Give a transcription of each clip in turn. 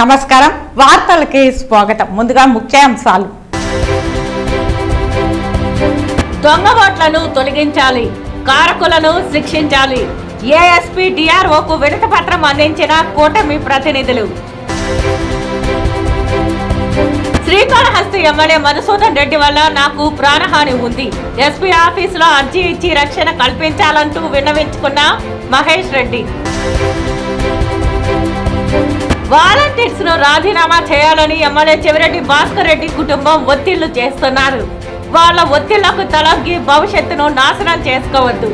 నమస్కారం, వార్తలకి స్వాగతం. ముందుగా ముఖ్యాంశాలు. దొంగ ఓట్లను తొలగించాలి, కారకులను శిక్షించాలి. ఏఎస్పీ డిఆర్ఓకు వినతి పత్రం అందించిన కూటమి ప్రతినిధులు. శ్రీకాళహస్తి ఎమ్మెల్యే మధుసూదన్ రెడ్డి వల్ల నాకు ప్రాణహాని ఉంది. ఎస్పీ ఆఫీసులో అర్జీ ఇచ్చి రక్షణ కల్పించాలంటూ విన్నవించుకున్న మహేష్ రెడ్డి. వాలంటీర్స్ ను రాజీనామా చేయాలని ఎమ్మెల్యే చెవిరెడ్డి భాస్కర్ రెడ్డి కుటుంబం ఒత్తిళ్లు చేస్తున్నారు. వాళ్ళ ఒత్తిళ్లకు తలొగ్గి భవిష్యత్తును నాశనం చేసుకోవద్దు.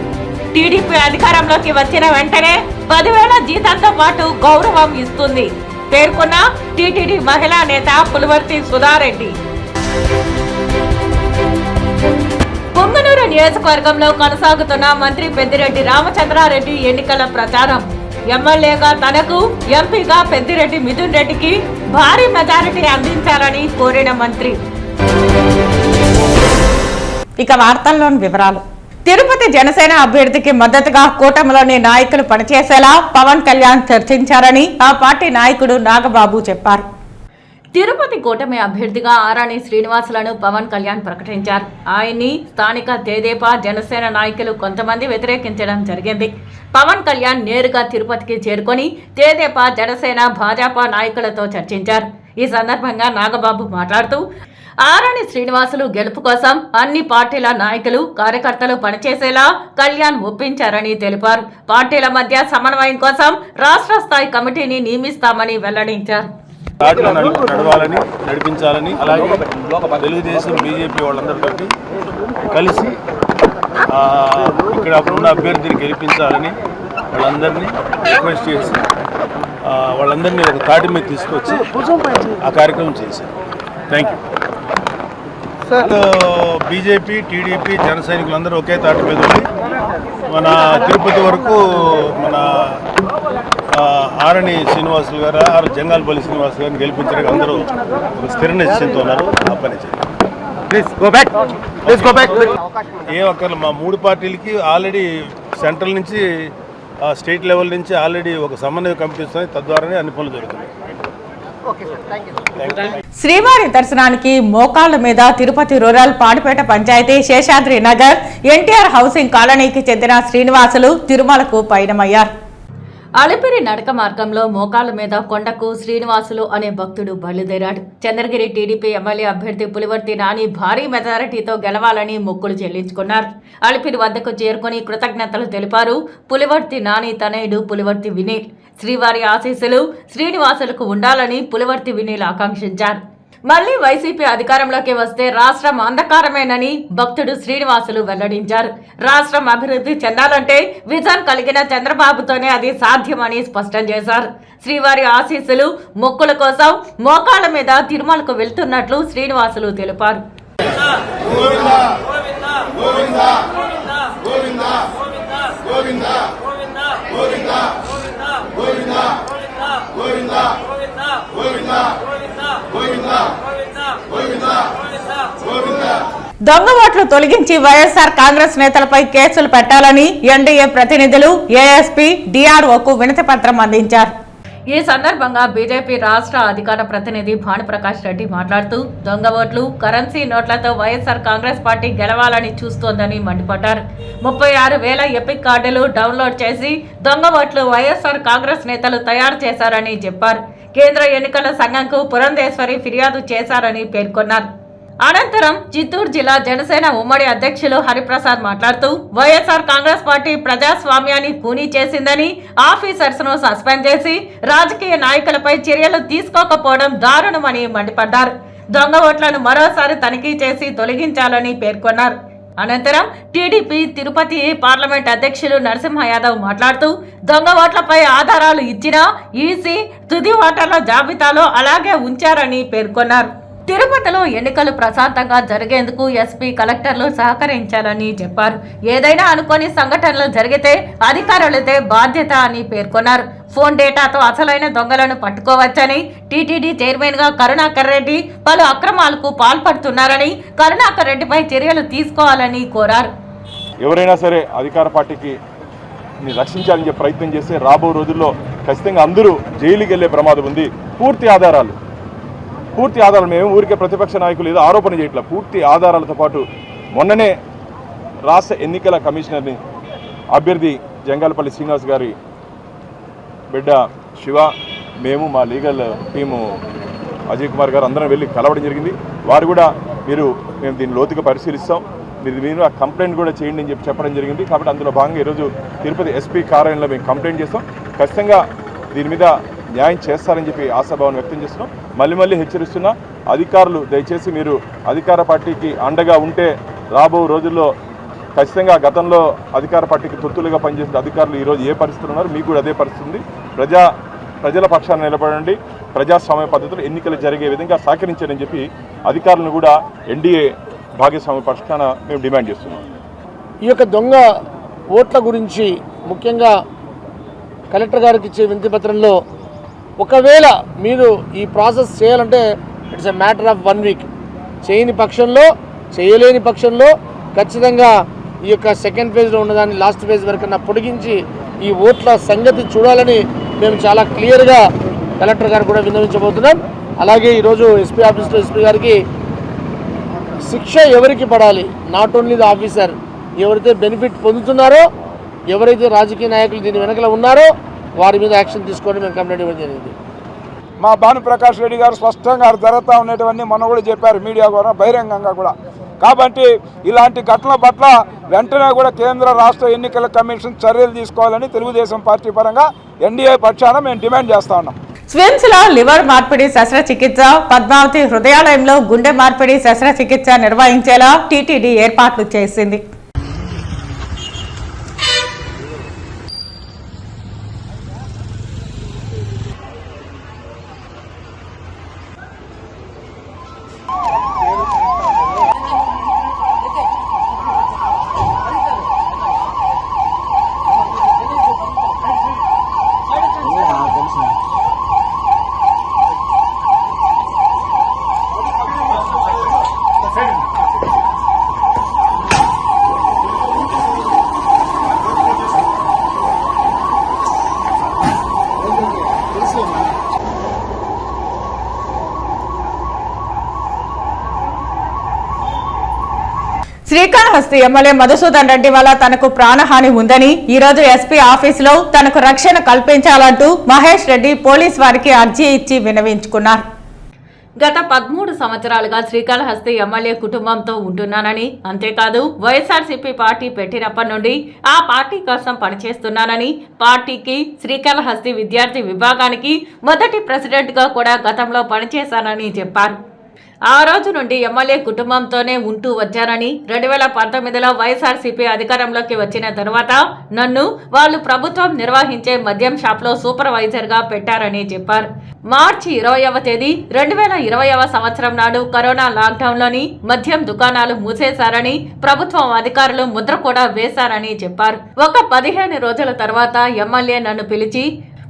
టీడీపీ అధికారంలోకి వచ్చిన వెంటనే 10,000 జీతంతో పాటు గౌరవం ఇస్తుంది పేర్కొన్న టీటీడీ మహిళా నేత పులివర్తి సుధారెడ్డి. పొంగనూరు నియోజకవర్గంలో కొనసాగుతున్న మంత్రి పెద్దిరెడ్డి రామచంద్రారెడ్డి ఎన్నికల ప్రచారం. ఎమ్మెల్యేగా తనకు, ఎంపీగా పెద్దిరెడ్డి మిథున్ రెడ్డికి భారీ మెజారిటీ అందించాలని కోరిన మంత్రి. ఇక వార్తల్లోని వివరాలు. తిరుపతి జనసేన అభ్యర్థికి మద్దతుగా కూటమిలోని నాయకులు పనిచేసేలా పవన్ కళ్యాణ్ చర్చించారని ఆ పార్టీ నాయకుడు నాగబాబు చెప్పారు. తిరుపతి కూటమి అభ్యర్థిగా ఆరాణి శ్రీనివాసులను పవన్ కళ్యాణ్ ప్రకటించారు. ఆయన్ని స్థానిక తెదేపా జనసేన నాయకులు కొంతమంది వ్యతిరేకించడం జరిగింది. పవన్ కళ్యాణ్ నేరుగా తిరుపతికి చేరుకొని తెదేపా జనసేన భాజపా నాయకులతో చర్చించారు. ఈ సందర్భంగా నాగబాబు మాట్లాడుతూ ఆరాణి శ్రీనివాసులు గెలుపు కోసం అన్ని పార్టీల నాయకులు, కార్యకర్తలు పనిచేసేలా కళ్యాణ్ ఒప్పించారని తెలిపారు. పార్టీల మధ్య సమన్వయం కోసం రాష్ట్ర స్థాయి కమిటీని నియమిస్తామని వెల్లడించారు. నడిపించాలని, అలాగే తెలుగుదేశం బీజేపీ వాళ్ళందరితో కలిసి ఇక్కడ ఉన్న అభ్యర్థిని గెలిపించాలని వాళ్ళందరినీ రిక్వెస్ట్ చేసి వాళ్ళందరినీ ఒక తాటి మీద తీసుకొచ్చి ఆ కార్యక్రమం చేశారు. Thank you. బీజేపీ, టీడీపీ, జన సైనికులందరూ ఒకే తాటి మీద ఉండి మన తిరుపతి వరకు మన ఆరణి శ్రీనివాసులు గారు, జంగాలపల్లి శ్రీనివాసులు గారిని గెలిపించడానికి అందరూ ఒక స్థిర నిశ్చయంతో ఉన్నారు. ఆ పని చేయాలి. ఏ ఒక్కరు మా 3 పార్టీలకి ఆల్రెడీ సెంట్రల్ నుంచి, స్టేట్ లెవెల్ నుంచి ఆల్రెడీ ఒక సమన్వయ కమిటీ వస్తుంది. తద్వారానే అన్ని పనులు జరుగుతున్నాయి. శ్రీవారి దర్శనానికి మోకాళ్ల మీద తిరుపతి రూరల్ పాడిపేట పంచాయతీ శేషాద్రి నగర్ ఎన్టీఆర్ హౌసింగ్ కాలనీకి చెందిన శ్రీనివాసులు తిరుమలకు పయనమయ్యారు. అలిపిరి నడక మార్గంలో మోకాళ్ల మీద కొండకు శ్రీనివాసులు అనే భక్తుడు బయలుదేరాడు. చంద్రగిరి టీడీపీ ఎమ్మెల్యే అభ్యర్థి పులివర్తి నాని భారీ మెజారిటీతో గెలవాలని మొక్కులు చెల్లించుకున్నారు. అలిపిరి వద్దకు చేరుకుని కృతజ్ఞతలు తెలిపారు. పులివర్తి నాని తనయుడు పులివర్తి వినీల్. శ్రీవారి ఆశీస్సులు శ్రీనివాసులకు ఉండాలని పులివర్తి వినీల్ ఆకాంక్షించారు. మళ్లీ వైసీపీ అధికారంలోకి వస్తే రాష్ట్రం అంధకారమేనని భక్తుడు శ్రీనివాసులు వెల్లడించారు. రాష్ట్రం అభివృద్ధి చెందాలంటే విజన్ కలిగిన చంద్రబాబుతోనే అది సాధ్యమని స్పష్టం చేశారు. శ్రీవారి ఆశీస్సులు, మొక్కుల కోసం మోకాళ్ల మీద తిరుమలకు వెళ్తున్నట్లు శ్రీనివాసులు తెలిపారు. దొంగ ఓట్లు తొలగించి వైఎస్ఆర్ కాంగ్రెస్ నేతలపై కేసులు పెట్టాలని ఎన్డీఏ ప్రతినిధులు ఏఎస్పీ డిఆర్ఓకు వినతి పత్రం అందించారు. ఈ సందర్భంగా బీజేపీ రాష్ట్ర అధికార ప్రతినిధి భానుప్రకాష్ రెడ్డి మాట్లాడుతూ దొంగ ఓట్లు, కరెన్సీ నోట్లతో వైఎస్ఆర్ కాంగ్రెస్ పార్టీ గెలవాలని చూస్తోందని మండిపడ్డారు. 36,000 ఎపిక్ కార్డులు డౌన్లోడ్ చేసి దొంగ ఓట్లు వైఎస్ఆర్ కాంగ్రెస్ నేతలు తయారు చేశారని చెప్పారు. కేంద్ర ఎన్నికల సంఘంకు పురంధేశ్వరి ఫిర్యాదు చేశారని పేర్కొన్నారు. అనంతరం చిత్తూరు జిల్లా జనసేన ఉమ్మడి అధ్యక్షులు హరిప్రసాద్ మాట్లాడుతూ వైఎస్ఆర్ కాంగ్రెస్ పార్టీ ప్రజాస్వామ్యాన్ని కూనీ చేసిందని, ఆఫీసర్స్ ను సస్పెండ్ చేసి రాజకీయ నాయకులపై చర్యలు తీసుకోకపోవడం దారుణమని మండిపడ్డారు. దొంగ ఓట్లను మరోసారి తనిఖీ చేసి తొలగించాలని పేర్కొన్నారు. అనంతరం టీడీపీ తిరుపతి పార్లమెంట్ అధ్యక్షులు నరసింహ యాదవ్ మాట్లాడుతూ దొంగ ఓట్లపై ఆధారాలు ఇచ్చినా ఈసీ తుది ఓటర్ల జాబితాలో అలాగే ఉంచారని పేర్కొన్నారు. తిరుపతిలో ఎన్నికలు ప్రశాంతంగా జరిగేందుకు ఎస్పీ, కలెక్టర్లు సహకరించాలని చెప్పారు. ఏదైనా అనుకోని సంఘటనలు జరిగితే అధికారులదే బాధ్యత అని పేర్కొన్నారు. ఫోన్ డేటాతో అసలైన దొంగలను పట్టుకోవచ్చని, టీటీడీ చైర్మన్ గా కరుణాకర్ రెడ్డి పలు అక్రమాలకు పాల్పడుతున్నారని, కరుణాకర్ రెడ్డిపై చర్యలు తీసుకోవాలని కోరారు. ఎవరైనా సరే అధికార పార్టీకి ని రక్షించాలని చెప్పి ప్రయత్నం చేస్తే రాబో రోజుల్లో ఖచ్చితంగా అందరూ జైలుకి వెళ్ళే ప్రమాదం ఉంది. పూర్తి ఆధారాలు మేము ఊరికే ప్రతిపక్ష నాయకులు ఏదో ఆరోపణ చేయట్లా, పూర్తి ఆధారాలతో పాటు మొన్ననే రాష్ట్ర ఎన్నికల కమిషనర్ని అభ్యర్థి జంగాలపల్లి శ్రీనివాస్ గారి బిడ్డ శివ, మేము మా లీగల్ టీము అజయ్ కుమార్ గారు అందరం వెళ్ళి కలవడం జరిగింది. వారు కూడా మేము దీన్ని లోతుగా పరిశీలిస్తాం, మీరు ఆ కంప్లైంట్ కూడా చేయండి అని చెప్పడం జరిగింది. కాబట్టి అందులో భాగంగా ఈరోజు తిరుపతి ఎస్పీ కార్యాలయంలో మేము కంప్లైంట్ చేస్తాం. ఖచ్చితంగా దీని మీద న్యాయం చేస్తారని చెప్పి ఆశాభావం వ్యక్తం చేస్తున్నాం. మళ్ళీ హెచ్చరిస్తున్నా, అధికారులు దయచేసి మీరు అధికార పార్టీకి అండగా ఉంటే రాబో రోజుల్లో ఖచ్చితంగా గతంలో అధికార పార్టీకి తొత్తులుగా పనిచేసిన అధికారులు ఈరోజు ఏ పరిస్థితులు ఉన్నారు, మీకు కూడా అదే పరిస్థితి ఉంది. ప్రజల పక్షాన నిలబడండి, ప్రజాస్వామ్య పద్ధతులు ఎన్నికలు జరిగే విధంగా సహకరించారని చెప్పి అధికారులను కూడా ఎన్డీఏ భాగస్వామ్య పక్షాన మేము డిమాండ్ చేస్తున్నాం. ఈ యొక్క దొంగ ఓట్ల గురించి ముఖ్యంగా కలెక్టర్ గారికి ఇచ్చే వినతి పత్రంలో ఒకవేళ మీరు ఈ ప్రాసెస్ చేయాలంటే it's a matter of 1 week, చేయలేని పక్షంలో ఖచ్చితంగా ఈ యొక్క సెకండ్ ఫేజ్లో ఉన్నదాన్ని లాస్ట్ ఫేజ్ వరకన్నా పొడిగించి ఈ ఓట్ల సంగతి చూడాలని మేము చాలా క్లియర్గా కలెక్టర్ గారు కూడా విన్నవించబోతున్నాం. అలాగే ఈరోజు ఎస్పీ ఆఫీస్లో ఎస్పీ గారికి శిక్ష ఎవరికి పడాలి, నాట్ ఓన్లీ ద ఆఫీసర్, ఎవరైతే బెనిఫిట్ పొందుతున్నారో, ఎవరైతే రాజకీయ నాయకులు దీని వెనకల ఉన్నారో వారి మీద యాక్షన్ తీసుకొని మేము కంప్లైంట్ ఇవ్వడం జరిగింది. మా భానుప్రకాష్ రెడ్డి గారు స్పష్టంగా జరుగుతూ ఉండేటివన్నీ మొన్న కూడా చెప్పారు మీడియా ద్వారా బహిరంగంగా కూడా. కాబట్టి ఇలాంటి ఘటనల పట్ల వెంటనే కూడా కేంద్ర రాష్ట్ర ఎన్నికల కమిషన్ చర్యలు తీసుకోవాలని తెలుగుదేశం పార్టీ పరంగా ఎన్డీఏ పక్షాన మేము డిమాండ్ చేస్తా ఉన్నాం. స్విమ్స్ లో లివర్ మార్పిడి శస్త్రచికిత్స, పద్మావతి హృదయాలయంలో గుండె మార్పిడి శస్త్రచికిత్స నిర్వహించేలా టీటీడీ ఏర్పాట్లు చేసింది. శ్రీకాళహస్తి ఎమ్మెల్యే మధుసూదన్ రెడ్డి వల్ల తనకు ప్రాణహాని ఉందని ఈ రోజు ఎస్పీ ఆఫీసులో తనకు రక్షణ కల్పించాలంటూ మహేష్ రెడ్డి పోలీస్ వారికి అర్జీ ఇచ్చి విన్నవించుకున్నారు. గత 13 సంవత్సరాలుగా శ్రీకాళహస్తి ఎమ్మెల్యే కుటుంబంతో ఉంటున్నానని, అంతేకాదు వైఎస్ఆర్సీపీ పార్టీ పెట్టినప్పటి నుండి ఆ పార్టీ కోసం పనిచేస్తున్నానని, పార్టీకి శ్రీకాళహస్తి విద్యార్థి విభాగానికి మొదటి ప్రెసిడెంట్గా కూడా గతంలో పనిచేశానని చెప్పారు. ఆ రోజు నుండి ఎమ్మెల్యే కుటుంబంతోనే ఉంటూ వచ్చారని, 2019లో వైఎస్ఆర్సీపీ అధికారంలోకి వచ్చిన తర్వాత నన్ను వాళ్ళు ప్రభుత్వం నిర్వహించే మద్యం షాప్లో సూపర్వైజర్గా పెట్టారని చెప్పారు. మార్చి 20వ తేదీ 2020వ సంవత్సరం నాడు కరోనా లాక్డౌన్లోని మద్యం దుకాణాలు మూసేశారని, ప్రభుత్వం అధికారులు ముద్ర కూడా వేశారని చెప్పారు. ఒక 15 రోజుల తర్వాత ఎమ్మెల్యే నన్ను పిలిచి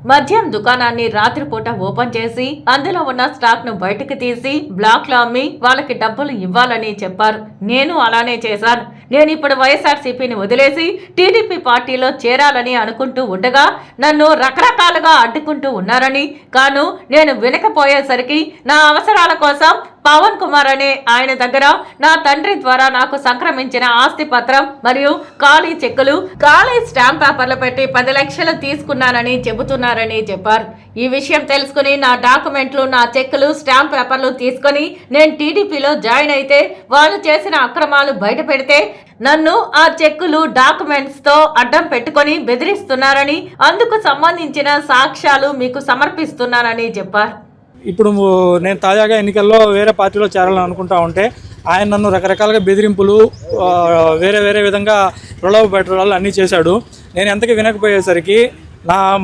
మద్యం దుకాణాన్ని రాత్రిపూట ఓపెన్ చేసి అందులో ఉన్న స్టాక్ ను బయటకు తీసి బ్లాక్ లో అమ్మి వాళ్ళకి డబ్బులు ఇవ్వాలని చెప్పారు. నేను అలానే చేశాను. నేను ఇప్పుడు వైఎస్ఆర్సీపీని వదిలేసి టీడీపీ పార్టీలో చేరాలని అనుకుంటూ ఉండగా నన్ను రకరకాలుగా అడ్డుకుంటూ ఉన్నారని, కాను నేను వినకపోయేసరికి నా అవసరాల కోసం పవన్ కుమార్ అనే ఆయన దగ్గర నా తండ్రి ద్వారా నాకు సంక్రమించిన ఆస్తి పత్రం మరియు ఖాళీ చెక్కులు, ఖాళీ స్టాంప్ పేపర్లు పెట్టి 10 లక్షలు తీసుకున్నానని చెబుతున్నారని చెప్పారు. ఈ విషయం తెలుసుకుని నా డాక్యుమెంట్లు, నా చెక్కులు, స్టాంప్ పేపర్లు తీసుకుని నేను టీడీపీలో జాయిన్ అయితే వాళ్ళు చేసిన అక్రమాలు బయట పెడితే నన్ను ఆ చెక్కులు, డాక్యుమెంట్స్ తో అడ్డం పెట్టుకొని బెదిరిస్తున్నారని, అందుకు సంబంధించిన సాక్ష్యాలు మీకు సమర్పిస్తున్నానని చెప్పారు. ఇప్పుడు నేను తాజాగా ఎన్నికల్లో వేరే పార్టీలో చేరాలని అనుకుంటా ఉంటే ఆయన నన్ను రకరకాలుగా బెదిరింపులు, వేరే విధంగా ప్రలోభ పెట్టడాలు అన్నీ చేశాడు. నేను ఎంతకీ వినకపోయేసరికి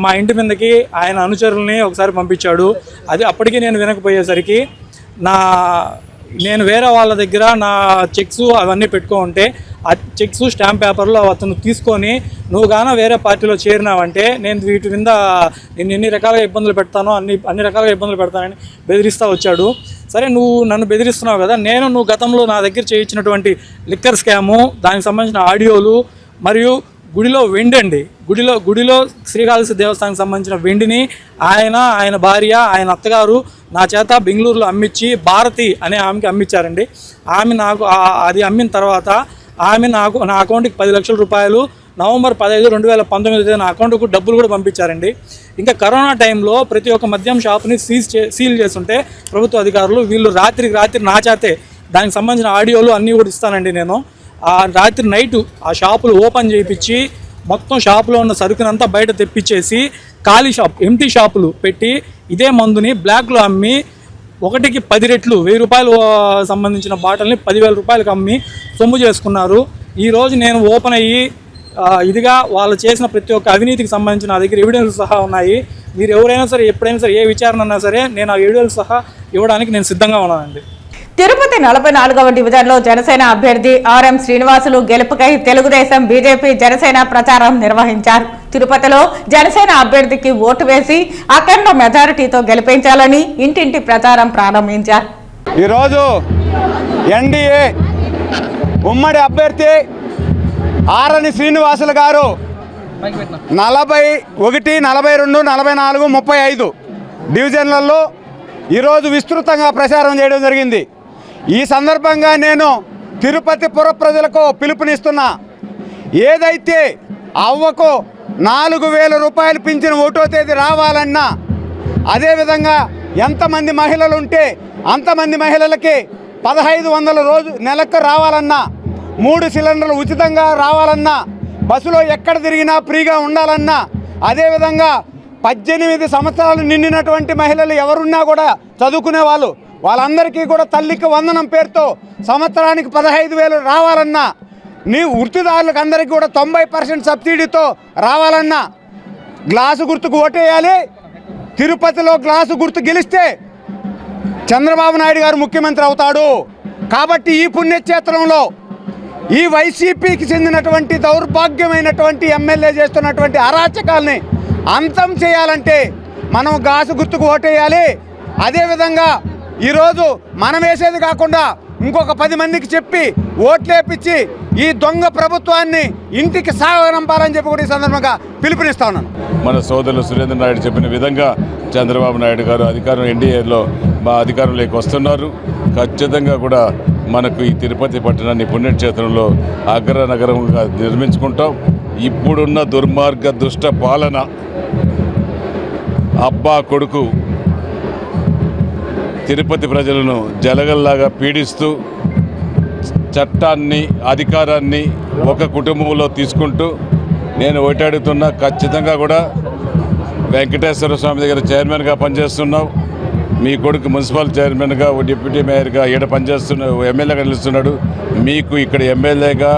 మా ఇంటి మీదకి ఆయన అనుచరుల్ని ఒకసారి పంపించాడు. అప్పటికీ నేను వినకపోయేసరికి నేను వేరే వాళ్ళ దగ్గర నా చెక్స్ అవన్నీ పెట్టుకుంటే ఆ చెక్స్, స్టాంప్ పేపర్లు అతను తీసుకొని నువ్వు గాన వేరే పార్టీలో చేరినావంటే నేను వీటి మీద నేను ఎన్ని రకాలుగా ఇబ్బందులు పెడతానో అన్ని రకాలుగా ఇబ్బందులు పెడతానని బెదిరిస్తూ వచ్చాడు. సరే, నువ్వు నన్ను బెదిరిస్తున్నావు కదా, నువ్వు గతంలో నా దగ్గర చేయించినటువంటి లిక్కర్ స్కాము, దానికి సంబంధించిన ఆడియోలు మరియు గుడిలో వెండి అండి, గుడిలో శ్రీకాళహస్తి దేవస్థానానికి సంబంధించిన వెండిని ఆయన భార్య, ఆయన అత్తగారు నా చేత బెంగళూరులో అమ్మించి భారతి అనే ఆమెకి అమ్మించారండి. ఆమె నాకు అది అమ్మిన తర్వాత ఆమె నాకు నా అకౌంట్కి 10 లక్షల రూపాయలు నవంబర్ 15, 2019 నా అకౌంట్కు డబ్బులు కూడా పంపించారండి. ఇంకా కరోనా టైంలో ప్రతి ఒక్క మద్యం షాప్ని సీల్ చేస్తుంటే ప్రభుత్వ అధికారులు వీళ్ళు రాత్రికి రాత్రి నా చేతే దానికి సంబంధించిన ఆడియోలు అన్నీ కూడా ఇస్తానండి. నేను ఆ రాత్రి నైటు ఆ షాపులు ఓపెన్ చేయించి మొత్తం షాపులో ఉన్న సరుకునంతా బయట తెప్పించేసి ఖాళీ ఎంటీ షాపులు పెట్టి ఇదే మందుని బ్లాక్లో అమ్మి ఒకటికి 10 రెట్లు 1000 రూపాయలు సంబంధించిన బాటిల్ని 10,000 రూపాయలకు అమ్మి సొమ్ము చేసుకున్నారు. ఈరోజు నేను ఓపెన్ అయ్యి ఇదిగా వాళ్ళు చేసిన ప్రతి ఒక్క అవినీతికి సంబంధించిన నా దగ్గర ఎవిడెన్స్ సహా ఉన్నాయి. మీరు ఎవరైనా సరే ఎప్పుడైనా సరే ఏ విచారణ అన్నా సరే నేను ఆ ఎవిడెన్స్ సహా ఇవ్వడానికి నేను సిద్ధంగా ఉన్నానండి. తిరుపతి 44వ డివిజన్లో జనసేన అభ్యర్థి ఆర్ఎం శ్రీనివాసులు గెలుపుకై తెలుగుదేశం, బీజేపీ, జనసేన ప్రచారం నిర్వహించారు. తిరుపతిలో జనసేన అభ్యర్థికి ఓటు వేసి అఖండ మెజారిటీతో గెలిపించాలని ఇంటింటి ప్రచారం ప్రారంభించారు. ఈరోజు ఎన్డీఏ ఉమ్మడి అభ్యర్థి ఆర్ఎన్ శ్రీనివాసులు గారు 41, 42, 44, 35 డివిజన్లలో ఈరోజు విస్తృతంగా ప్రచారం చేయడం జరిగింది. ఈ సందర్భంగా నేను తిరుపతి పుర ప్రజలకు పిలుపునిస్తున్నా. ఏదైతే అవ్వకు 4,000 రూపాయలు పింఛను 1వ తేదీ రావాలన్నా, అదేవిధంగా ఎంతమంది మహిళలు ఉంటే అంతమంది మహిళలకి 1,500 రోజు నెలకు రావాలన్నా, 3 సిలిండర్లు ఉచితంగా రావాలన్నా, బస్సులో ఎక్కడ తిరిగినా ఫ్రీగా ఉండాలన్నా, అదేవిధంగా 18 సంవత్సరాలు నిండినటువంటి మహిళలు ఎవరున్నా కూడా చదువుకునే వాళ్ళందరికీ కూడా తల్లికి వందనం పేరుతో సంవత్సరానికి 15,000 రావాలన్నా, నీ వృత్తిదారులకు అందరికీ కూడా 90% సబ్సిడీతో రావాలన్నా గ్లాసు గుర్తుకు ఓటేయాలి. తిరుపతిలో గ్లాసు గుర్తు గెలిస్తే చంద్రబాబు నాయుడు గారు ముఖ్యమంత్రి అవుతాడు. కాబట్టి ఈ పుణ్యక్షేత్రంలో ఈ వైసీపీకి చెందినటువంటి దౌర్భాగ్యమైనటువంటి ఎమ్మెల్యే చేస్తున్నటువంటి అరాచకాల్ని అంతం చేయాలంటే మనం గ్లాసు గుర్తుకు ఓటేయాలి. అదేవిధంగా ఈరోజు మనం వేసేది కాకుండా ఇంకొక 10 మందికి చెప్పి ఓట్లేపించి ఈ దొంగ ప్రభుత్వాన్ని ఇంటికి సాగనంపాలని చెప్పి కూడా ఈ సందర్భంగా పిలుపునిస్తా ఉన్నాను. మన సోదరులు సురేంద్ర నాయుడు చెప్పిన విధంగా చంద్రబాబు నాయుడు గారు ఎన్డీఏలో మా అధికారంలోకి వస్తున్నారు. ఖచ్చితంగా కూడా మనకు ఈ తిరుపతి పట్టణాన్ని పుణ్యక్షేత్రంలో అగ్రనగరంగా నిర్మించుకుంటాం. ఇప్పుడున్న దుర్మార్గ దుష్ట పాలన, అబ్బా కొడుకు తిరుపతి ప్రజలను జలగల్లాగా పీడిస్తూ చట్టాన్ని, అధికారాన్ని ఒక కుటుంబంలో తీసుకుంటూ నేను ఓటాడుతున్నా. ఖచ్చితంగా కూడా వెంకటేశ్వర స్వామి దగ్గర చైర్మన్గా పనిచేస్తున్నావు. మీ కొడుకు మున్సిపల్ చైర్మన్గా, డిప్యూటీ మేయర్గా ఈడ ఎమ్మెల్యేగా నిలుస్తున్నాడు. మీకు ఇక్కడ ఎమ్మెల్యేగా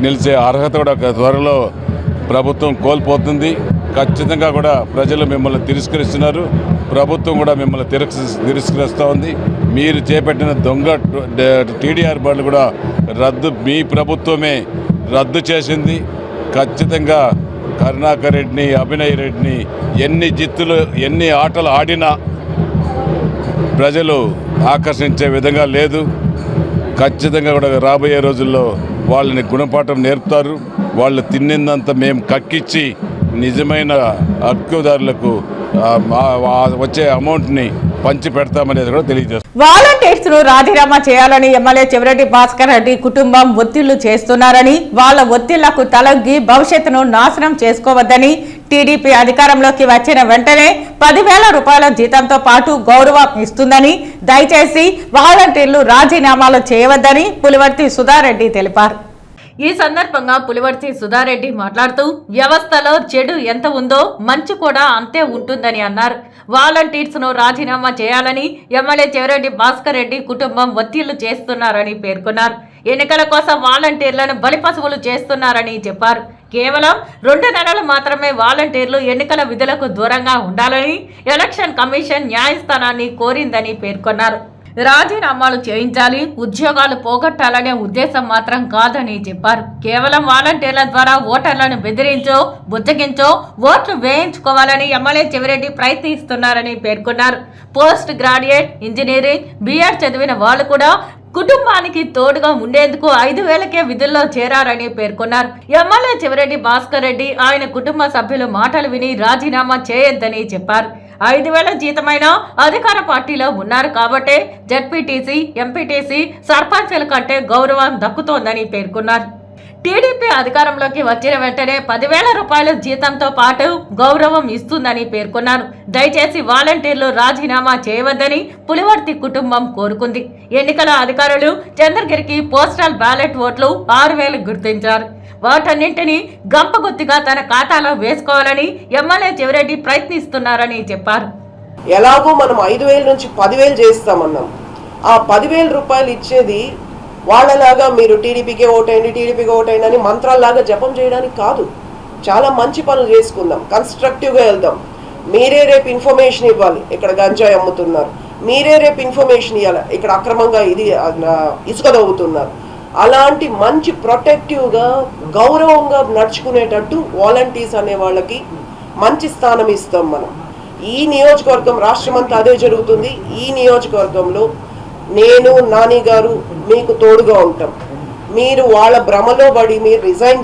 నిలిచే అర్హత కూడా త్వరలో ప్రభుత్వం కోల్పోతుంది. ఖచ్చితంగా కూడా ప్రజలు మిమ్మల్ని తిరస్కరిస్తున్నారు. ప్రభుత్వం కూడా మిమ్మల్ని తిరస్కరిస్తూ ఉంది. మీరు చేపట్టిన దొంగ టీడీఆర్ బండ్లు కూడా మీ ప్రభుత్వమే రద్దు చేసింది. ఖచ్చితంగా కరుణాకర్ రెడ్డిని, అభినయ్ రెడ్డిని ఎన్ని ఆటలు ఆడినా ప్రజలు ఆకర్షించే విధంగా లేదు. ఖచ్చితంగా కూడా రాబోయే రోజుల్లో వాళ్ళని గుణపాఠం నేర్పుతారు. వాళ్ళు తిన్నిందంతా మేము కక్కిచ్చి నిజమైన హక్కుదారులకు వచ్చే అమౌంట్ని పంచి పెడతామనేది కూడా తెలియజేస్తారు. వాలంటీర్స్ ను రాజీనామా చేయాలని ఎమ్మెల్యే చెవిరెడ్డి భాస్కర్ రెడ్డి కుటుంబం ఒత్తిళ్లు చేస్తున్నారని, వాళ్ళ ఒత్తిళ్లకు తలొగ్గి భవిష్యత్తును నాశనం చేసుకోవద్దని, టీడీపీ అధికారంలోకి వచ్చిన వెంటనే 10,000 రూపాయల జీతంతో పాటు గౌరవం ఇస్తుందని, దయచేసి వాలంటీర్లు రాజీనామాలు చేయవద్దని పులివర్తి సుధారెడ్డి తెలిపారు. ఈ సందర్భంగా పులివర్తి సుధారెడ్డి మాట్లాడుతూ వ్యవస్థలో చెడు ఎంత ఉందో మంచి కూడా అంతే ఉంటుందని అన్నారు. వాలంటీర్స్ ను రాజీనామా చేయాలని ఎమ్మెల్యే చెవిరెడ్డి భాస్కర్ రెడ్డి కుటుంబం ఒత్తిళ్లు చేస్తున్నారని పేర్కొన్నారు. ఎన్నికల కోసం వాలంటీర్లను బలిపశువులు చేస్తున్నారని చెప్పారు. కేవలం 2 నెలలు మాత్రమే వాలంటీర్లు ఎన్నికల విధులకు దూరంగా ఉండాలని ఎలక్షన్ కమిషన్ న్యాయస్థానాన్ని కోరిందని పేర్కొన్నారు. రాజీనామాలు చేయించాలి, ఉద్యోగాలు పోగొట్టాలనే ఉద్దేశం మాత్రం కాదని చెప్పారు. కేవలం వాలంటీర్ల ద్వారా ఓటర్లను బెదిరించో బుజ్జగించో ఓట్లు వేయించుకోవాలని ఎమ్మెల్యే చెవిరెడ్డి ప్రయత్నిస్తున్నారని పేర్కొన్నారు. పోస్ట్ గ్రాడ్యుయేట్, ఇంజనీరింగ్, బీఎడ్ చదివిన వాళ్ళు కూడా కుటుంబానికి తోడుగా ఉండేందుకు 5,000కే విధుల్లో చేరారని పేర్కొన్నారు. ఎమ్మెల్యే చెవిరెడ్డి భాస్కర్ రెడ్డి ఆయన కుటుంబ సభ్యులు మాటలు విని రాజీనామా చేయొద్దని చెప్పారు. 5,000 జీతమైన అధికార పార్టీలో ఉన్నారు కాబట్టే జడ్పీటీసీ, ఎంపీటీసీ, సర్పంచ్ల కంటే గౌరవం దక్కుతోందని పేర్కొన్నారు. టీడీపీ అధికారంలోకి వచ్చిన వెంటనే 10,000 రూపాయల జీతంతో పాటు గౌరవం ఇస్తుందని పేర్కొన్నారు. దయచేసి వాలంటీర్లు రాజీనామా చేయవద్దని పులివర్తి కుటుంబం కోరుకుంది. ఎన్నికల అధికారులు చంద్రగిరికి పోస్టల్ బ్యాలెట్ ఓట్లు 6,000 గుర్తించారు. వాటన్నింటినీ గంపగుత్తిగా తన ఖాతాలో వేసుకోవాలని ఎమ్మెల్యే చెవిరెడ్డి ప్రయత్నిస్తున్నారని చెప్పారు. ఎలాగో మనం 5,000 నుంచి 10,000 చేస్తామన్నాం. ఆ 10,000 రూపాయలు ఇచ్చేది వాళ్ళలాగా మీరు టీడీపీకే ఓటేయండి అని మంత్రాల్లాగా జపం చేయడానికి కాదు. చాలా మంచి పనులు చేసుకుందాం, కన్స్ట్రక్టివ్గా వెళ్దాం. మీరే రేపు ఇన్ఫర్మేషన్ ఇవ్వాలి, ఇక్కడ గంజాయి అమ్ముతున్నారు. మీరే రేపు ఇన్ఫర్మేషన్ ఇవ్వాలి, ఇక్కడ అక్రమంగా ఇసుక తవ్వుతున్నారు. అలాంటి మంచి ప్రొటెక్టివ్గా గౌరవంగా నడుచుకునేటట్టు వాలంటీర్స్ అనే వాళ్ళకి మంచి స్థానం ఇస్తాం మనం. ఈ నియోజకవర్గం రాష్ట్రమంతా అదే జరుగుతుంది. ఈ నియోజకవర్గంలో నేను, నాని గారు మీకు తోడుగా ఉంటాం. మీరు వాళ్ళ భ్రమలో పడి మీరు రిజైన్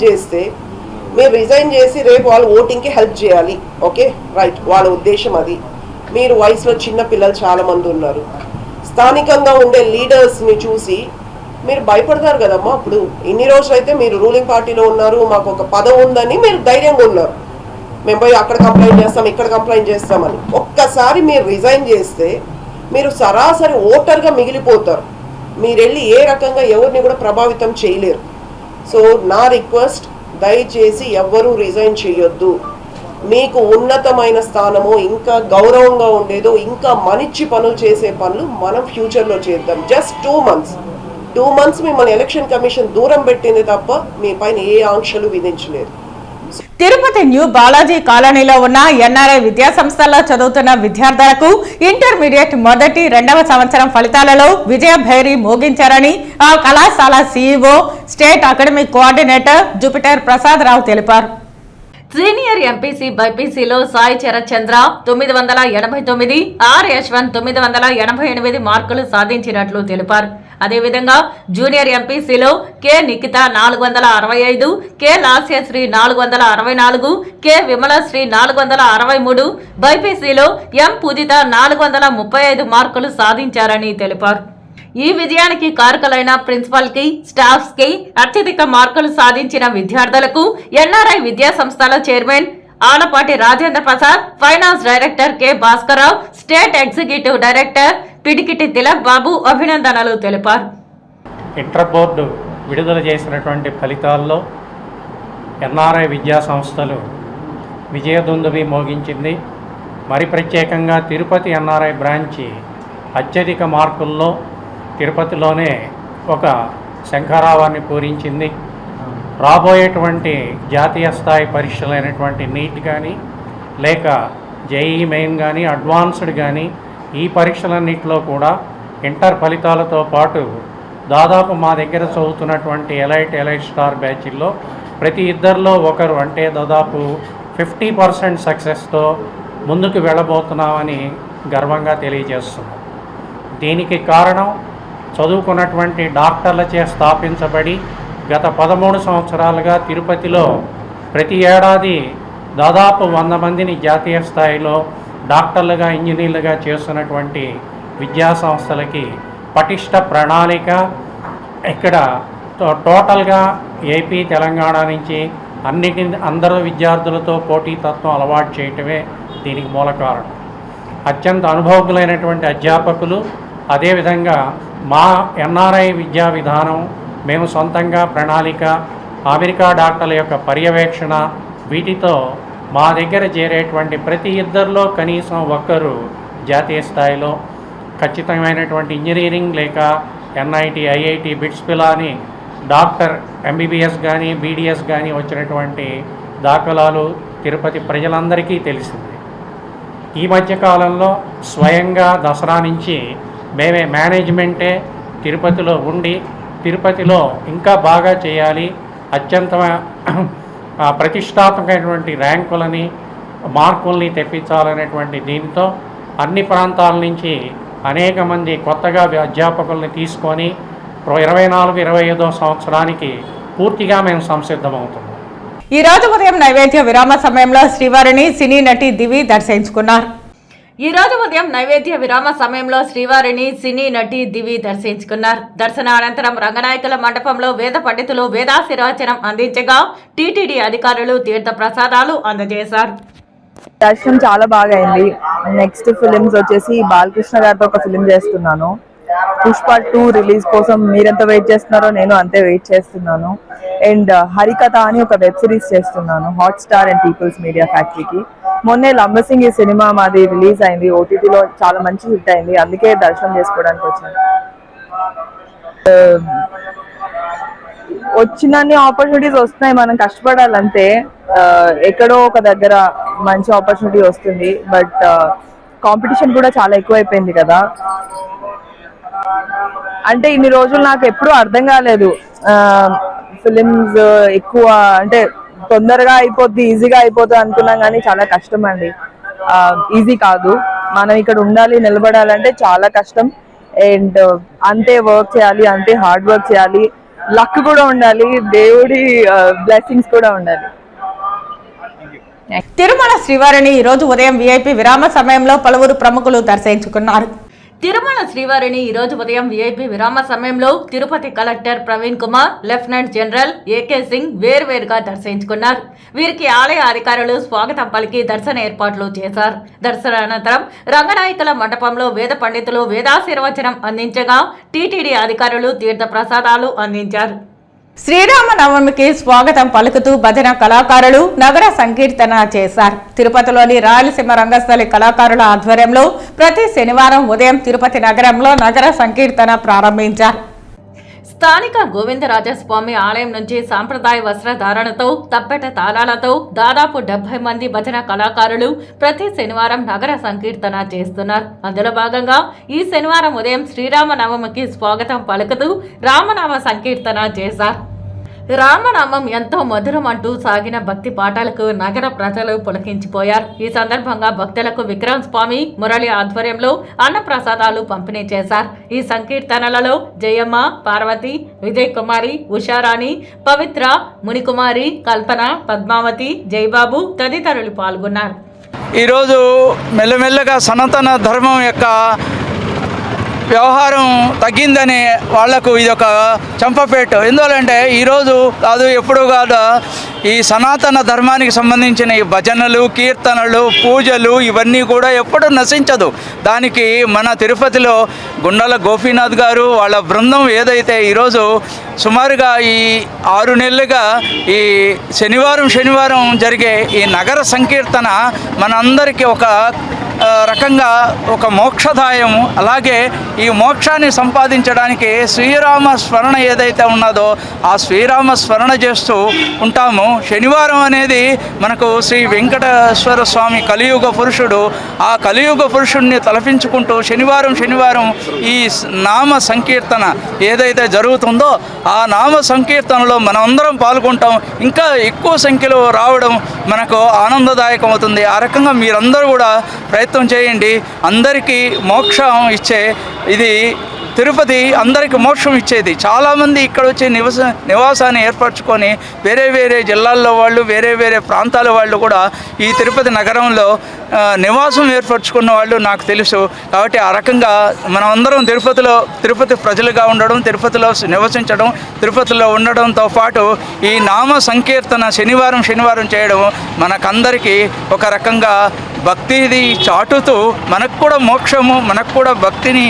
చేసి రేపు వాళ్ళు ఓటింగ్కి హెల్ప్ చేయాలి. ఓకే, రైట్, వాళ్ళ ఉద్దేశం అది. మీరు వయసులో చిన్న పిల్లలు చాలామంది ఉన్నారు. స్థానికంగా ఉండే లీడర్స్ని చూసి మీరు భయపడతారు కదమ్మా. అప్పుడు ఇన్ని రోజులు అయితే మీరు రూలింగ్ పార్టీలో ఉన్నారు, మాకు ఒక పదవి ఉందని మీరు ధైర్యంగా ఉన్నారు. మేము పోయి అక్కడ కంప్లైంట్ చేస్తాం, ఇక్కడ కంప్లైంట్ చేస్తామని. ఒక్కసారి మీరు రిజైన్ చేస్తే మీరు సరాసరి ఓటర్గా మిగిలిపోతారు. మీరు వెళ్ళి ఏ రకంగా ఎవరిని కూడా ప్రభావితం చేయలేరు. సో నా రిక్వెస్ట్, దయచేసి ఎవ్వరూ రిజైన్ చేయొద్దు. మీకు ఉన్నతమైన స్థానము, ఇంకా గౌరవంగా ఉండేదో, ఇంకా మంచి పనులు చేసే పనులు మనం ఫ్యూచర్లో చేద్దాం. జస్ట్ 2 months మిమ్మల్ని ఎలక్షన్ కమిషన్ దూరం పెట్టింది తప్ప మీ పైన ఏ ఆంక్షలు విధించలేదు. తిరుపతి న్యూ బాలాజీ కాలనీలో ఉన్న ఎన్ఆర్ఐ విద్యా సంస్థల్లో చదువుతున్న విద్యార్థులకు ఇంటర్మీడియట్ మొదటి, 2వ సంవత్సరం ఫలితాలలో విజయభైరి మోగించారని ఆ కళాశాల CEO, state academic coordinator Jupiter Prasad Rao తెలిపారు. సీనియర్ ఎంపీసీ బైపీసీలో సాయి చరణ్ చంద్ర 989, ఆర్ యశ్వంత్ 988 మార్కులు సాధించినట్లు తెలిపారు. అదేవిధంగా జూనియర్ ఎంపీసీలో K Nikhita 465, K Lasyasri 464, K Vimalasri 463, బైపీసీలో ఎం పూజిత 435 మార్కులు సాధించారని తెలిపారు. ఈ విజయానికి కారకులైన ప్రిన్సిపల్ కి, స్టాఫ్స్ కి, అత్యధిక మార్కులు సాధించిన విద్యార్థులకు ఎన్ఆర్ఐ విద్యా సంస్థల chairman Alapati Rajendra Prasad, finance director K Bhaskararao, state executive director Pidikiti Tilak Babu అభినందనలు తెలిపారు. ఇంటర్ బోర్డు విడుదల చేసినటువంటి ఫలితాల్లో ఎన్ఆర్ఐ విద్యా సంస్థలు విజయదుందుభి మోగించింది. మరి ప్రత్యేకంగా తిరుపతి ఎన్ఆర్ఐ బ్రాంచి అత్యధిక మార్కుల్లో తిరుపతిలోనే ఒక శంఖారావాన్ని పూరించింది. రాబోయేటువంటి జాతీయ స్థాయి పరీక్షలైనటువంటి నీట్ కానీ, లేక జేఈఈ మెయిన్ కానీ, అడ్వాన్స్డ్ కానీ, ఈ పరీక్షలన్నింటిలో కూడా ఇంటర్ ఫలితాలతో పాటు దాదాపు మా దగ్గర చదువుతున్నటువంటి ఎలైట్ స్టార్ బ్యాచ్ల్లో ప్రతి ఇద్దరిలో ఒకరు, అంటే దాదాపు 50% సక్సెస్తో ముందుకు వెళ్ళబోతున్నామని గర్వంగా తెలియజేస్తున్నాం. దీనికి కారణం చదువుకున్నటువంటి డాక్టర్లచే స్థాపించబడి గత 13 సంవత్సరాలుగా తిరుపతిలో ప్రతి ఏడాది దాదాపు 100 మందిని జాతీయ స్థాయిలో డాక్టర్లుగా, ఇంజనీర్లుగా చేస్తున్నటువంటి విద్యా సంస్థలకి పటిష్ట ప్రణాళిక, ఇక్కడ టోటల్గా ఏపీ, తెలంగాణ నుంచి అందరూ విద్యార్థులతో పోటీతత్వం అలవాటు చేయటమే దీనికి మూల కారణం. అత్యంత అనుభవజ్ఞులైనటువంటి అధ్యాపకులు, అదేవిధంగా మా ఎన్ఆర్ఐ విద్యా విధానం, మేము సొంతంగా ప్రణాళిక, అమెరికా డాక్టర్ల యొక్క పర్యవేక్షణ, వీటితో మా దగ్గర చేరేటువంటి ప్రతి ఇద్దరిలో కనీసం ఒక్కరు జాతీయ స్థాయిలో ఖచ్చితమైనటువంటి ఇంజనీరింగ్ లేక NIT, IIT, bits Pilani doctor MBBS కానీ, బీడీఎస్ కానీ వచ్చినటువంటి దాఖలాలు తిరుపతి ప్రజలందరికీ తెలిసింది. ఈ మధ్యకాలంలో స్వయంగా దసరా నుంచి మేమే మేనేజ్మెంటే తిరుపతిలో ఉండి తిరుపతిలో ఇంకా బాగా చేయాలి, అత్యంత ప్రతిష్టాత్మకమైనటువంటి ర్యాంకులని, మార్కుల్ని తెప్పించాలనేటువంటి దీంతో అన్ని ప్రాంతాల నుంచి అనేక మంది కొత్తగా అధ్యాపకుల్ని తీసుకొని 24-25వ సంవత్సరానికి పూర్తిగా మేము సంసిద్ధమవుతున్నాం. ఈ రోజు ఉదయం నైవేద్య విరామ సమయంలో శ్రీవారిని సినీ నటి దివి దర్శించుకున్నారు. ఈ రోజు ఉదయం నైవేద్య విరామ సమయంలో శ్రీవారిని సినీ నటి దివి దర్శించుకున్నారు. దర్శన అనంతరం రంగనాయకుల మండపంలో వేద పండితులు వేదాశీర్వచనం అందించగా టీటీడీ అధికారులు తీర్థ ప్రసాదాలు అందజేశారు. దర్శనం చాలా బాగా అయింది. నెక్స్ట్ ఫిలిమ్స్ వచ్చేసి బాలకృష్ణ గారితో ఒక ఫిలిం చేస్తున్నాను. పుష్ప 2 రిలీజ్ కోసం మీరెంత వెయిట్ చేస్తున్నారో నేను అంతే వెయిట్ చేస్తున్నాను. అండ్ హరికథ అని ఒక వెబ్ సిరీస్ చేస్తున్నాను హాట్స్టార్ అండ్ పీపుల్స్ మీడియా ఫ్యాక్టరీకి. మొన్నే లంబసింగ్ ఈ సినిమా మాది రిలీజ్ అయింది, ఓటీటీలో చాలా మంచి హిట్ అయింది, అందుకే దర్శనం చేసుకోవడానికి వచ్చాను. వచ్చినన్ని ఆపర్చునిటీస్ వస్తున్నాయి, మనం కష్టపడాలంటే ఎక్కడో ఒక దగ్గర మంచి ఆపర్చునిటీ వస్తుంది. బట్ కాంపిటీషన్ కూడా చాలా ఎక్కువైపోయింది కదా. అంటే ఇన్ని రోజులు నాకు ఎప్పుడూ అర్థం కాలేదు ఫిలిమ్స్ ఎక్కువ అంటే తొందరగా అయిపోద్ది, ఈజీగా అయిపోతుంది అనుకున్నాం, కానీ చాలా కష్టం అండి. ఈజీ కాదు. మనం ఇక్కడ ఉండాలి, నిలబడాలంటే చాలా కష్టం. అండ్ అంతే వర్క్ చేయాలి, అంతే హార్డ్ వర్క్ చేయాలి, లక్ కూడా ఉండాలి, దేవుడి బ్లెస్సింగ్స్ కూడా ఉండాలి. తిరుమల శ్రీవారిని ఈ రోజు ఉదయం విఐపి విరామ సమయంలో పలువురు ప్రముఖులు దర్శించుకున్నారు. తిరుమల శ్రీవారిని ఈ రోజు ఉదయం విఐపి విరామ సమయంలో Tirupati collector Praveen Kumar, lieutenant general AK Singh వేర్వేరుగా దర్శించుకున్నారు. వీరికి ఆలయ అధికారులు స్వాగతం పలికి దర్శన ఏర్పాట్లు చేశారు. దర్శన అనంతరం రంగనాయకుల మండపంలో వేద పండితులు వేదాశీర్వచనం అందించగా టీటీడీ అధికారులు తీర్థ ప్రసాదాలు అందించారు. శ్రీరామనవమికి స్వాగతం పలుకుతూ భజన కళాకారులు నగర సంకీర్తన చేశారు. తిరుపతిలోని రాయలసీమ రంగస్థలి కళాకారుల ఆధ్వర్యంలో ప్రతి శనివారం ఉదయం తిరుపతి నగరంలో నగర సంకీర్తన ప్రారంభించారు. స్థానిక గోవిందరాజస్వామి ఆలయం నుంచి సాంప్రదాయ వస్త్రధారణతో తప్పెట తాళాలతో దాదాపు 70 మంది భజన కళాకారులు ప్రతి శనివారం నగర సంకీర్తన చేస్తున్నారు. అందులో భాగంగా ఈ శనివారం ఉదయం శ్రీరామనవమికి స్వాగతం పలుకుతూ రామనామ సంకీర్తన చేశారు. రామనామం ఎంతో మధురం అంటూ సాగిన భక్తి పాటలకు నగర ప్రజలు పులకించిపోయారు. ఈ సందర్భంగా భక్తులకు విక్రమ్ స్వామి మురళి ఆధ్వర్యంలో అన్న ప్రసాదాలు పంపిణీ చేశారు. ఈ సంకీర్తనలలో జయమ్మ, పార్వతి, విజయ్ కుమారి, ఉషారాణి, పవిత్ర, మునికుమారి, కల్పన, పద్మావతి, జయబాబు తదితరులు పాల్గొన్నారు. ఈరోజు మెల్లమెల్లగా సనాతన ధర్మం యొక్క వ్యవహారం తగ్గిందని వాళ్లకు ఇది ఒక చంపపేటు. ఎందువల్లంటే ఈరోజు కాదు ఎప్పుడు కాదు ఈ సనాతన ధర్మానికి సంబంధించిన ఈ భజనలు, కీర్తనలు, పూజలు ఇవన్నీ కూడా ఎప్పుడు నశించదు. దానికి మన తిరుపతిలో గుండాల గోపీనాథ్ గారు వాళ్ళ బృందం ఏదైతే ఈరోజు సుమారుగా ఈ 6 నెలలుగా ఈ శనివారం జరిగే ఈ నగర సంకీర్తన మనందరికీ ఒక రకంగా ఒక మోక్షదాయం. అలాగే ఈ మోక్షాన్ని సంపాదించడానికి శ్రీరామ స్మరణ ఏదైతే ఉన్నదో ఆ శ్రీరామ స్మరణ చేస్తూ ఉంటాము. శనివారం అనేది మనకు శ్రీ వెంకటేశ్వర స్వామి కలియుగ పురుషుడు. ఆ కలియుగ పురుషుడిని తలపించుకుంటూ శనివారం ఈ నామ సంకీర్తన ఏదైతే జరుగుతుందో ఆ నామ సంకీర్తనలో మనమందరం పాల్గొంటాం. ఇంకా ఎక్కువ సంఖ్యలో రావడం మనకు ఆనందదాయకం అవుతుంది. ఆ రకంగా మీరందరూ కూడా ప్రయత్నం చేయండి. అందరికీ మోక్షం ఇచ్చే ఇది తిరుపతి, అందరికీ మోక్షం ఇచ్చేది. చాలామంది ఇక్కడ వచ్చి నివాసాన్ని ఏర్పరచుకొని వేరే జిల్లాల్లో వాళ్ళు, వేరే ప్రాంతాల వాళ్ళు కూడా ఈ తిరుపతి నగరంలో నివాసం ఏర్పరచుకున్న వాళ్ళు నాకు తెలుసు. కాబట్టి ఆ రకంగా మనమందరం తిరుపతి ప్రజలుగా ఉండడం, తిరుపతిలో నివసించడం, తిరుపతిలో ఉండడంతో పాటు ఈ నామ సంకీర్తన శనివారం చేయడం మనకందరికీ ఒక రకంగా భక్తిది చాటుతూ మనకు కూడా మోక్షము, మనకు కూడా భక్తిని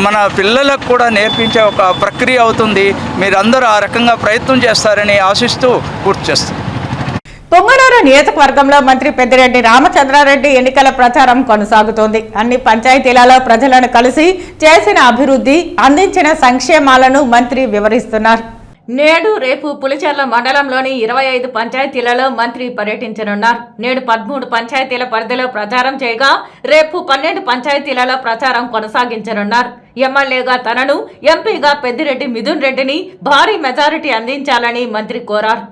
మన పిల్లలకు కూడా నేర్పించే ఒక ప్రక్రియ అవుతుంది. మీరందరూ ఆ రకంగా ప్రయత్నం చేస్తారని ఆశిస్తూ పూర్తి చేస్తారు. పొంగనూరు నియోజకవర్గంలో మంత్రి పెద్దిరెడ్డి రామచంద్రారెడ్డి ఎన్నికల ప్రచారం కొనసాగుతోంది. అన్ని పంచాయతీలలో ప్రజలను కలిసి చేసిన అభివృద్ధి, అందించిన సంక్షేమాలను మంత్రి వివరిస్తున్నారు. నేడు రేపు పులిచెర్ల మండలంలోని 25 పంచాయతీలలో మంత్రి పర్యటించనున్నారు. నేడు 13 పంచాయతీల పరిధిలో ప్రచారం చేయగా రేపు 12 పంచాయతీలలో ప్రచారం కొనసాగించనున్నారు. ఎమ్మెల్యేగా తనను, ఎంపీగా పెద్దిరెడ్డి మిథున్ రెడ్డిని భారీ మెజారిటీ అందించాలని మంత్రి కోరారు.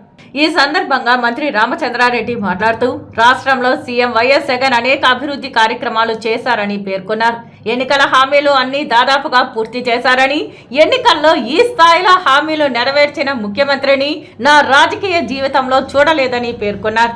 ఈ సందర్భంగా మంత్రి రామచంద్రారెడ్డి మాట్లాడుతూ రాష్ట్రంలో సీఎం వైఎస్ జగన్ అనేక అభివృద్ధి కార్యక్రమాలు చేశారని పేర్కొన్నారు. ఎన్నికల హామీలు అన్ని దాదాపుగా పూర్తి చేశారని, ఎన్నికల్లో ఈ స్థాయిలో హామీలు నెరవేర్చిన ముఖ్యమంత్రిని నా రాజకీయ జీవితంలో చూడలేదని పేర్కొన్నారు.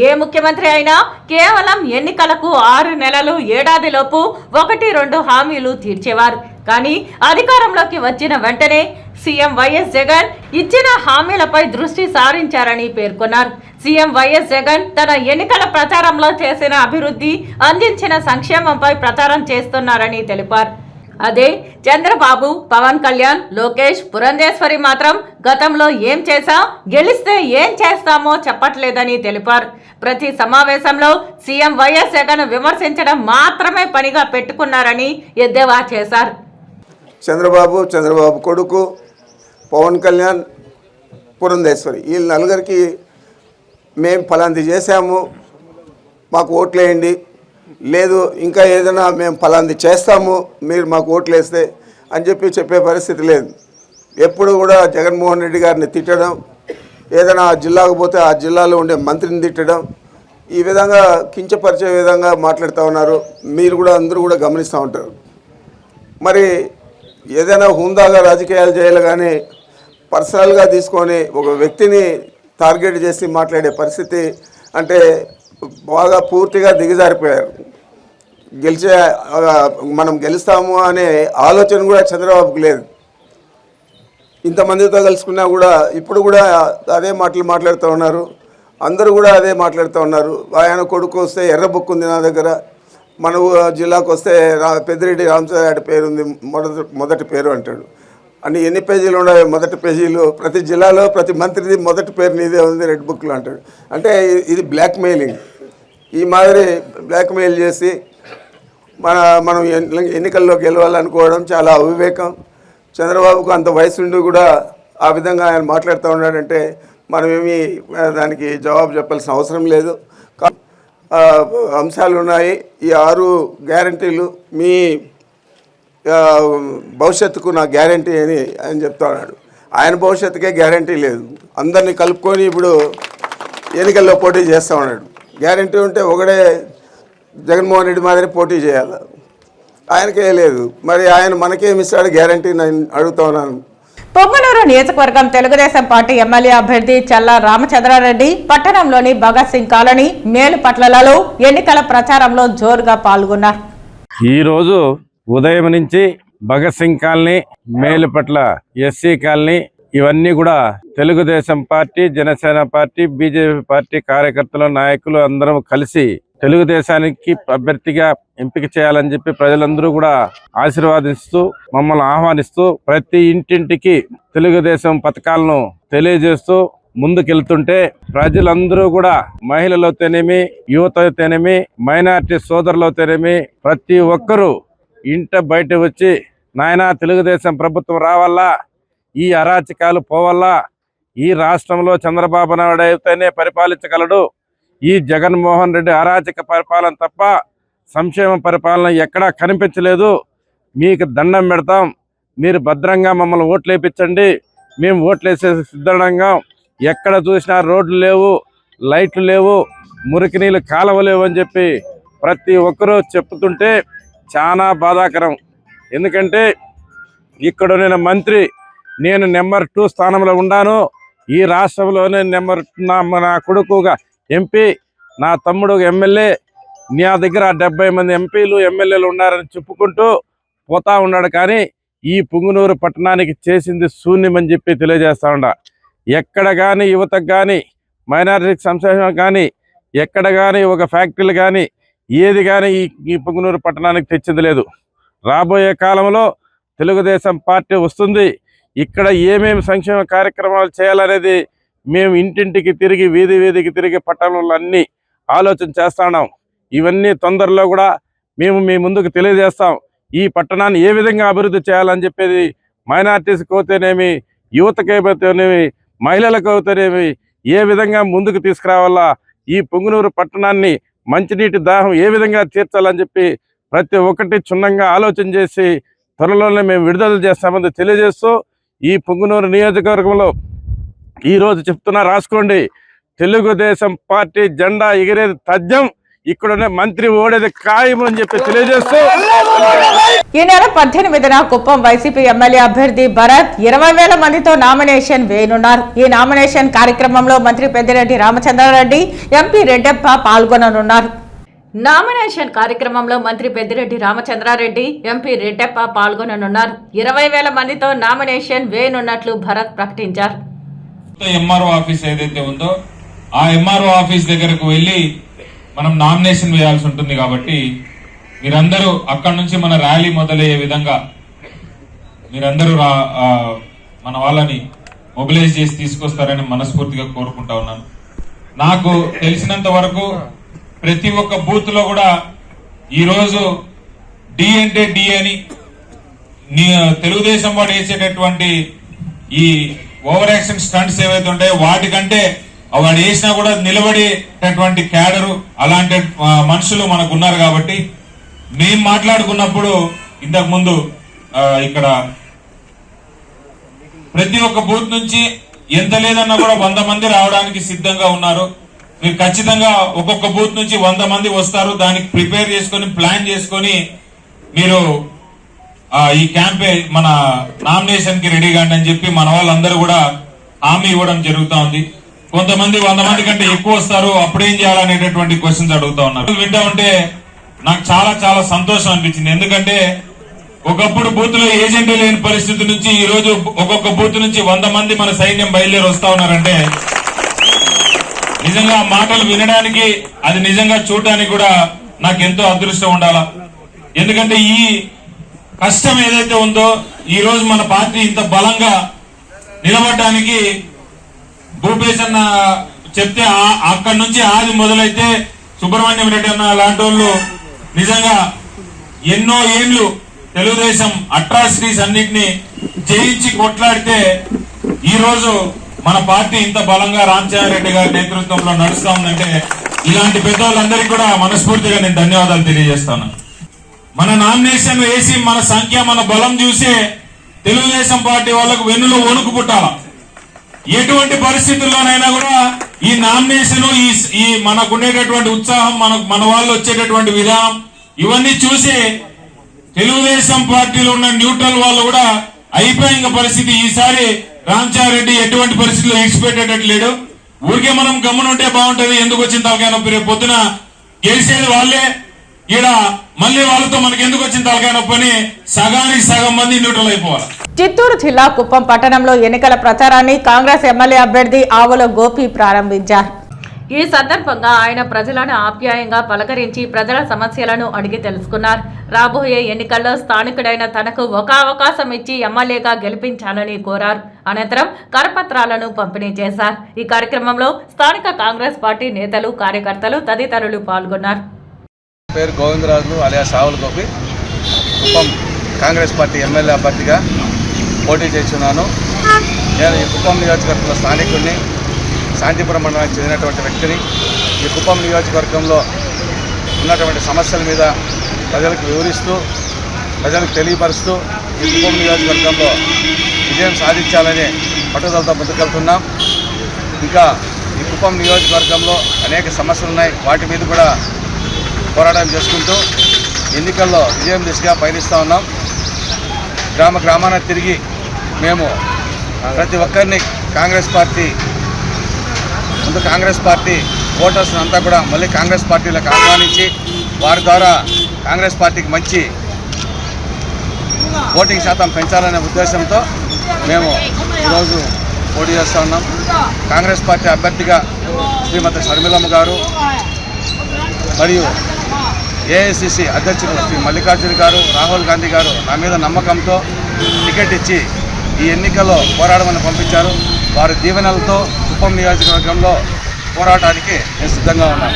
ఏ ముఖ్యమంత్రి అయినా కేవలం ఎన్నికలకు 6 నెలలు ఏడాదిలోపు 1-2 హామీలు తీర్చేవారు. కానీ అధికారంలోకి వచ్చిన వెంటనే సీఎం వైఎస్ జగన్ ఇచ్చిన హామీలపై దృష్టి సారించారని పేర్కొన్నారు. సీఎం వైఎస్ జగన్ తన ఎన్నికల ప్రచారంలో చేసిన అభివృద్ధి, అందించిన సంక్షేమంపై ప్రచారం చేస్తున్నారని తెలిపారు. అదే చంద్రబాబు, పవన్ కళ్యాణ్, లోకేష్, పురంధేశ్వరి మాత్రం గతంలో ఏం చేశాం, గెలిస్తే ఏం చేస్తామో చెప్పట్లేదని తెలిపారు. ప్రతి సమావేశంలో సీఎం వైఎస్ జగన్ విమర్శించడం మాత్రమే పనిగా పెట్టుకున్నారని ఎద్దేవా చేశారు. చంద్రబాబు కొడుకు పవన్ కళ్యాణ్, పురంధేశ్వరి వీళ్ళ నలుగురికి మేము ఫలాంది చేశాము, మాకు ఓట్లేయండి, లేదు ఇంకా ఏదైనా మేము ఫలాంది చేస్తాము, మీరు మాకు ఓట్లు వేస్తే అని చెప్పే పరిస్థితి లేదు. ఎప్పుడు కూడా జగన్మోహన్ రెడ్డి గారిని తిట్టడం, ఏదైనా జిల్లాకు పోతే ఆ జిల్లాలో ఉండే మంత్రిని తిట్టడం, ఈ విధంగా కించపరిచే విధంగా మాట్లాడుతూ ఉన్నారు. మీరు కూడా అందరూ కూడా గమనిస్తూ ఉంటారు. మరి ఏదైనా హుందాగా రాజకీయాలు చేయాలి కానీ పర్సనల్గా తీసుకొని ఒక వ్యక్తిని టార్గెట్ చేసి మాట్లాడే పరిస్థితి అంటే బాగా పూర్తిగా దిగజారిపోయారు. మనం గెలుస్తాము అనే ఆలోచన కూడా చంద్రబాబుకు లేదు. ఇంతమందితో కలుసుకున్నా కూడా ఇప్పుడు కూడా అదే మాటలు మాట్లాడుతూ ఉన్నారు. అందరూ కూడా అదే మాట్లాడుతూ ఉన్నారు. ఆయన కొడుకు వస్తే ఎర్ర బుక్ ఉంది నా దగ్గర, మన జిల్లాకు వస్తే పెద్దిరెడ్డి రామచంద్రారెడ్డి పేరు ఉంది, మొదటి పేరు అంటాడు. అని ఎన్ని పేజీలు ఉన్నాయి? మొదటి పేజీలు. ప్రతి జిల్లాలో ప్రతి మంత్రిది మొదటి పేరు నీదే ఉంది రెడ్ బుక్లో అంటాడు. అంటే ఇది బ్లాక్మెయిలింగ్. ఈ మాదిరి బ్లాక్మెయిల్ చేసి మనం ఎన్నికల్లో గెలవాలనుకోవడం చాలా అవివేకం. చంద్రబాబుకు అంత వయసు ఉండి కూడా ఆ విధంగా ఆయన మాట్లాడుతూ ఉన్నాడంటే మనమేమి దానికి జవాబు చెప్పాల్సిన అవసరం లేదు. అంశాలు ఉన్నాయి. ఈ 6 గ్యారంటీలు మీ భవిష్యత్తుకు నా గ్యారంటీ అని ఆయన చెప్తా ఉన్నాడు. ఆయన భవిష్యత్తుకే గ్యారంటీ లేదు. అందరినీ కలుపుకొని ఇప్పుడు ఎన్నికల్లో పోటీ చేస్తూ ఉన్నాడు. గ్యారంటీ ఉంటే ఒకడే జగన్మోహన్ రెడ్డి మాదిరి పోటీ చేయాలి, ఆయనకే లేదు. మరి ఆయన మనకేమి ఇస్తాడు గ్యారంటీ నేను అడుగుతా ఉన్నాను. పొంగనూరు నియోజకవర్గం తెలుగుదేశం పార్టీ ఎమ్మెల్యే అభ్యర్థి చల్లా రామచంద్రారెడ్డి పట్టణంలోని భగత్ సింగ్ కాలనీ, మేలుపట్లలో ఎన్నికల ప్రచారంలో జోరుగా పాల్గొన్నారు. ఈరోజు ఉదయం నుంచి Bhagat Singh colony, Melupatla SC colony ఇవన్నీ కూడా Telugu Desam party, Janasena party, BJP party కార్యకర్తలు, నాయకులు అందరం కలిసి తెలుగుదేశానికి అభ్యర్థిగా ఎంపిక చేయాలని చెప్పి ప్రజలందరూ కూడా ఆశీర్వాదిస్తూ మమ్మల్ని ఆహ్వానిస్తూ ప్రతి ఇంటింటికి తెలుగుదేశం పథకాలను తెలియజేస్తూ ముందుకెళ్తుంటే ప్రజలందరూ కూడా మహిళలతోనేమి, యువతతోనేమి, మైనారిటీ సోదరులతోనేమి ప్రతి ఒక్కరూ ఇంట బయట వచ్చి నాయనా తెలుగుదేశం ప్రభుత్వం రావాలా, ఈ అరాచకాలు పోవాలా, ఈ రాష్ట్రంలో చంద్రబాబు నాయుడు అయితేనే పరిపాలించగలడు, ఈ జగన్మోహన్ రెడ్డి అరాచక పరిపాలన తప్ప సంక్షేమ పరిపాలన ఎక్కడా కనిపించలేదు, మీకు దండం పెడతాం, మీరు భద్రంగా మమ్మల్ని ఓట్లు వేయించండి, మేము ఓట్లు వేసే సిద్ధంగా, ఎక్కడ చూసినా రోడ్లు లేవు, లైట్లు లేవు, మురికి నీళ్ళు కాలువ లేవు అని చెప్పి ప్రతి ఒక్కరూ చెప్తుంటే చాలా బాధాకరం. ఎందుకంటే ఇక్కడ నేను మంత్రి, నేను నెంబర్ 2 స్థానంలో ఉన్నాను, ఈ రాష్ట్రంలోనే నా కొడుకుగా ఎంపీ, నా తమ్ముడు ఎమ్మెల్యే, నా దగ్గర 70 మంది ఎంపీలు ఎమ్మెల్యేలు ఉన్నారని చెప్పుకుంటూ పోతా ఉన్నాడు. కానీ ఈ పుంగనూరు పట్టణానికి చేసింది శూన్యమని చెప్పి తెలియజేస్తా ఉండ. ఎక్కడ కానీ యువతకు కానీ, మైనారిటీ సంక్షేమం కానీ, ఎక్కడ కానీ ఒక ఫ్యాక్టరీలు కానీ ఏది కానీ ఈ పుంగనూరు పట్టణానికి తెచ్చింది లేదు. రాబోయే కాలంలో తెలుగుదేశం పార్టీ వస్తుంది. ఇక్కడ ఏమేమి సంక్షేమ కార్యక్రమాలు చేయాలనేది మేము ఇంటింటికి తిరిగి, వీధి వీధికి తిరిగి పట్టణంలో అన్ని ఆలోచన చేస్తున్నాం. ఇవన్నీ తొందరలో కూడా మేము మీ ముందుకు తెలియజేస్తాం. ఈ పట్టణాన్ని ఏ విధంగా అభివృద్ధి చేయాలని చెప్పేది మైనార్టీస్కి అవుతేనేమి, యువతకైతేనేమి, మహిళలకు అవుతేనేమి ఏ విధంగా ముందుకు తీసుకురావాలా, ఈ పుంగనూరు పట్టణాన్ని మంచినీటి దాహం ఏ విధంగా తీర్చాలని చెప్పి ప్రతి ఒక్కటి క్షుణ్ణంగా ఆలోచన చేసి త్వరలోనే మేము విడుదల చేస్తామని తెలియజేస్తూ ఈ పుంగనూరు నియోజకవర్గంలో ఈరోజు చెప్తున్నా, రాసుకోండి, తెలుగుదేశం పార్టీ జెండా ఎగిరేది తథ్యం ఇక్కడ మంత్రి ఓడేది ఖాయం అని చెప్పి తెలియజేస్తూ ఈ నెల 18న కుప్పం వైసీపీ ఎమ్మెల్యే అభ్యర్థి భరత్ 20,000 మందితో నామినేషన్ వేయనున్నారు. ఈ నామినేషన్ కార్యక్రమంలో మంత్రి పెద్దిరెడ్డి రామచంద్రారెడ్డి, ఎంపీ రెడ్డప్ప పాల్గొననున్నారు. నామినేషన్ కార్యక్రమంలో మంత్రి పెద్దిరెడ్డి రామచంద్రారెడ్డి, ఎంపీ రెడ్డప్ప పాల్గొననున్నారు. 20,000 మందితో నామినేషన్ వేయనున్నట్లు భరత్ ప్రకటించారు. ఎంఆర్ఓ ఆఫీస్ ఏదైతే ఉందో ఆ ఎంఆర్ఓ ఆఫీస్ దగ్గరకు వెళ్లి మనం నామినేషన్ వేయాల్సి ఉంటుంది. కాబట్టి మీరందరూ అక్కడి నుంచి మన ర్యాలీ మొదలయ్యే విధంగా మీరందరూ మన వాళ్ళని మొబిలైజ్ చేసి తీసుకొస్తారని మనస్ఫూర్తిగా కోరుకుంటా ఉన్నాను. నాకు తెలిసినంత వరకు ప్రతి ఒక్క బూత్ లో కూడా ఈరోజు డి అంటే డి అని తెలుగుదేశం వాడు వేసేటటువంటి ఈ ఓవర్ యాక్షన్ స్టంట్స్ ఏవైతే ఉంటాయో వాటికంటే వాడు వేసినా కూడా నిలబడేటటువంటి క్యాడరు అలాంటి మనుషులు మనకు ఉన్నారు. కాబట్టి మేము మాట్లాడుకున్నప్పుడు ఇంతకు ముందు ఇక్కడ ప్రతి ఒక్క బూత్ నుంచి ఎంత లేదన్నా కూడా 100 మంది రావడానికి సిద్ధంగా ఉన్నారు. మీరు ఖచ్చితంగా ఒక్కొక్క బూత్ నుంచి 100 మంది వస్తారు. దానికి ప్రిపేర్ చేసుకుని ప్లాన్ చేసుకుని మీరు ఈ క్యాంపే మన నామినేషన్ కి రెడీ కాండి అని చెప్పి మన వాళ్ళందరూ కూడా హామీ ఇవ్వడం జరుగుతా ఉంది. కొంతమంది 100 మంది కంటే ఎక్కువ వస్తారు, అప్పుడేం చేయాలనేటటువంటి క్వశ్చన్స్ అడుగుతా ఉన్నారు. వింటా ఉంటే నాకు చాలా చాలా సంతోషం అనిపించింది. ఎందుకంటే ఒకప్పుడు బూత్ లో ఏజెంట్ లేని పరిస్థితి నుంచి ఈ రోజు ఒక్కొక్క బూత్ నుంచి 100 మంది మన సైన్యం బయలుదేరి వస్తా ఉన్నారంటే నిజంగా మాటలు వినడానికి అది నిజంగా చూడడానికి కూడా నాకు ఎంతో అదృష్టం ఉండాలా. ఎందుకంటే ఈ కష్టం ఏదైతే ఉందో ఈ రోజు మన పార్టీ ఇంత బలంగా నిలబడడానికి భూపేశ్ అన్న చెప్తే అక్కడి నుంచి ఆది మొదలైతే సుబ్రహ్మణ్యం రెడ్డి అన్న లాంటి వాళ్ళు నిజంగా ఎన్నో ఏళ్లు తెలుగుదేశం అట్రాసిటీస్ అన్నిటినీ జయించి కొట్లాడితే ఈ రోజు మన పార్టీ ఇంత బలంగా రామచంద్రారెడ్డి గారి నేతృత్వంలో నడుస్తా ఉందంటే ఇలాంటి పెద్దవాళ్ళందరికీ కూడా మనస్ఫూర్తిగా నేను ధన్యవాదాలు తెలియజేస్తాను. మన నామినేషన్ వేసి మన సంఖ్య మన బలం చూసే తెలుగుదేశం పార్టీ వాళ్ళకు వెన్నులో వణుకు పుట్టాల. ఎటువంటి పరిస్థితుల్లోనైనా కూడా ఈ నామినేషన్ ఈ మనకుండేటటువంటి ఉత్సాహం మన వాళ్ళు వచ్చేటటువంటి విధానం ఇవన్నీ చూసి తెలుగుదేశం పార్టీలో ఉన్న న్యూట్రల్ వాళ్ళు కూడా అయిపోయిన పరిస్థితి. ఈసారి రామచంద్రారెడ్డి ఎటువంటి పరిస్థితుల్లో ఎక్స్పెక్టేటట్లేడు. ఊరికే మనం గమ్మునుంటే బాగుంటది, ఎందుకు వచ్చిన తలకాయ నొప్పి, రేపు పొద్దున గెలిచేది వాళ్ళే, ఈడ మళ్ళీ వాళ్ళతో మనకి ఎందుకు వచ్చిన తలకాయ నొప్పి అని సగానికి సగం మంది న్యూట్రల్ అయిపోవాలి. చిత్తూరు జిల్లా కుప్పం పట్టణంలో ఎన్నికల ప్రచారాన్ని కాంగ్రెస్ ఎమ్మెల్యే అభ్యర్థి ఆవుల గోపి ప్రారంభించారు. ఈ సందర్భంగా ఆయన ప్రజలను ఆప్యాయంగా పలకరించి ప్రజల సమస్యలను అడిగి తెలుసుకున్నారు. రాబోయే ఎన్నికల్లో స్థానికుడైన తనకు ఒక అవకాశం ఇచ్చి ఎమ్మెల్యేగా గెలిపించాలని కోరారు. అనంతరం కరపత్రాలను పంపిణీ చేశారు. ఈ కార్యక్రమంలో స్థానిక కాంగ్రెస్ పార్టీ నేతలు, కార్యకర్తలు తదితరులు పాల్గొన్నారు. పేరు గోవిందరాజు అలియాస్ ఆవుల గోపి. కుప్పం కాంగ్రెస్ పార్టీ ఎమ్మెల్యే అభ్యర్థిగా పోటీ చేస్తున్నాను. నేను ఈ కుప్పం నియోజకవర్గంలో స్థానికుడిని, శాంతిపురం మండలానికి చెందినటువంటి వ్యక్తిని. ఈ కుప్పం నియోజకవర్గంలో ఉన్నటువంటి సమస్యల మీద ప్రజలకు వివరిస్తూ, ప్రజలకు తెలియపరుస్తూ ఈ కుప్పం నియోజకవర్గంలో విజయం సాధించాలనే పట్టుదలతో ముందుకెళ్తున్నాం. ఇంకా ఈ కుప్పం నియోజకవర్గంలో అనేక సమస్యలు ఉన్నాయి. వాటి మీద కూడా పోరాటం చేసుకుంటూ ఎన్నికల్లో విజయం దిశగా పయనిస్తూ ఉన్నాం. గ్రామ గ్రామాన తిరిగి మేము ప్రతి ఒక్కరిని కాంగ్రెస్ పార్టీ ఓటర్స్ అంతా కూడా మళ్ళీ కాంగ్రెస్ పార్టీలకు ఆహ్వానించి వారి ద్వారా కాంగ్రెస్ పార్టీకి మంచి ఓటింగ్ శాతం పెంచాలనే ఉద్దేశంతో మేము ఈరోజు పోటీ చేస్తూ ఉన్నాం. కాంగ్రెస్ పార్టీ అభ్యర్థిగా శ్రీమతి షర్మిలమ్మ గారు మరియు ఏఐసిసి అధ్యక్షులు శ్రీ మల్లికార్జున గారు, రాహుల్ గాంధీ గారు నా మీద నమ్మకంతో టికెట్ ఇచ్చి ఈ ఎన్నికల్లో పోరాడమని పంపించారు. వారి దీవెనలతో కుప్పం నియోజకవర్గంలో పోరాటానికి నేను సిద్ధంగా ఉన్నాను.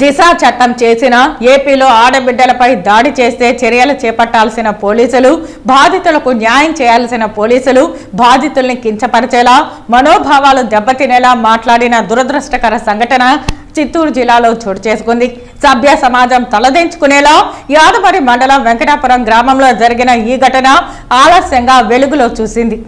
దిశ చట్టం చేసిన ఏపీలో ఆడబిడ్డలపై దాడి చేస్తే చర్యలు చేపట్టాల్సిన పోలీసులు, బాధితులకు న్యాయం చేయాల్సిన పోలీసులు బాధితుల్ని కించపరిచేలా, మనోభావాలు దెబ్బతినేలా మాట్లాడిన దురదృష్టకర సంఘటన చిత్తూరు జిల్లాలో చోటు చేసుకుంది. సభ్య సమాజం తలదించుకునేలా యాదమరి మండలం వెంకటాపురం గ్రామంలో జరిగిన ఈ ఘటన ఆలస్యంగా వెలుగులో చూసింది.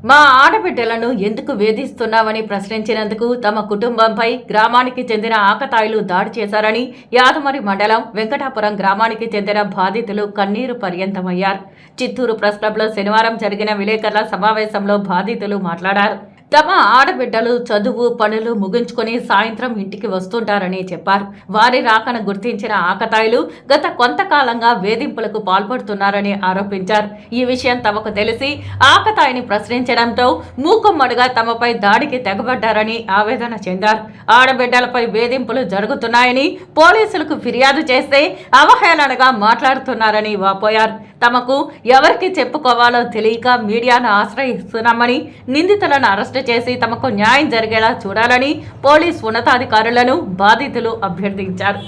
మా ఆడబిడ్డలను ఎందుకు వేధిస్తున్నామని ప్రశ్నించినందుకు తమ కుటుంబంపై గ్రామానికి చెందిన ఆకతాయిలు దాడి చేశారని యాదమరి మండలం వెంకటాపురం గ్రామానికి చెందిన బాధితులు కన్నీరు పర్యంతమయ్యారు. చిత్తూరు ప్రెస్ క్లబ్లో శనివారం జరిగిన విలేకరుల సమావేశంలో బాధితులు మాట్లాడారు. తమ ఆడబిడ్డలు చదువు పనులు ముగించుకొని సాయంత్రం ఇంటికి వస్తుంటారని చెప్పారు. వారి రాకను గుర్తించిన ఆకతాయిలు గత కొంతకాలంగా వేధింపులకు పాల్పడుతున్నారని ఆరోపించారు. ఈ విషయం తమకు తెలిసి ఆకతాయిని ప్రశ్నించడంతో మూకుమ్మడిగా తమపై దాడికి తెగబడ్డారని ఆవేదన చెందారు. ఆడబిడ్డలపై వేధింపులు జరుగుతున్నాయని పోలీసులకు ఫిర్యాదు చేస్తే అవహేళనగా మాట్లాడుతున్నారని వాపోయారు. తమకు ఎవరికి చెప్పుకోవాలో తెలియక మీడియాను ఆశ్రయిస్తున్నామని, నిందితులను అరెస్టు చేసి తమకు న్యాయం జరిగేలా చూడాలని పోలీస్ ఉన్నతాధికారులను బాధితులు అభ్యర్థించారు.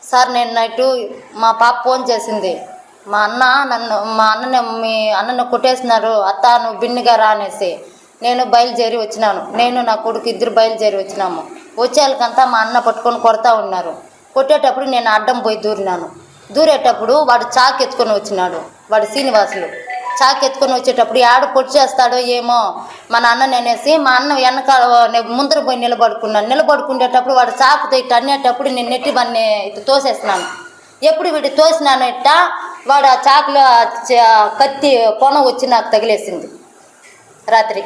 సార్, నేను నైటు మా పాప ఫోన్ చేసింది. మా అన్నని మీ అన్నను కొట్టేస్తున్నారు, అత్త నువ్వు బిన్నిగా రా అనేసి. నేను బయలుదేరి వచ్చినాను. నేను నా కొడుకు ఇద్దరు బయలుదేరి వచ్చినాము. వచ్చేళ్ళకంతా మా అన్న పట్టుకొని కొడతా ఉన్నారు. కొట్టేటప్పుడు నేను అడ్డం పోయి దూరేటప్పుడు వాడు చాకు ఎత్తుకొని వచ్చినాడు. వాడు శ్రీనివాసులు చాకు ఎత్తుకొని వచ్చేటప్పుడు ఆడ పొడి చేస్తాడో ఏమో మా అన్నని అనేసి మా అన్న వెనకాల ముందర పోయి నిలబడుకునేటప్పుడు వాడు చాకుతో ఇట్లా అనేటప్పుడు నేను నెట్టి వాడిని ఇట్లా తోసేస్తున్నాను. ఎప్పుడు వీడు తోసినాను ఇట్ట వాడు ఆ చాకులో కత్తి కొన వచ్చి నాకు తగిలేసింది. రాత్రి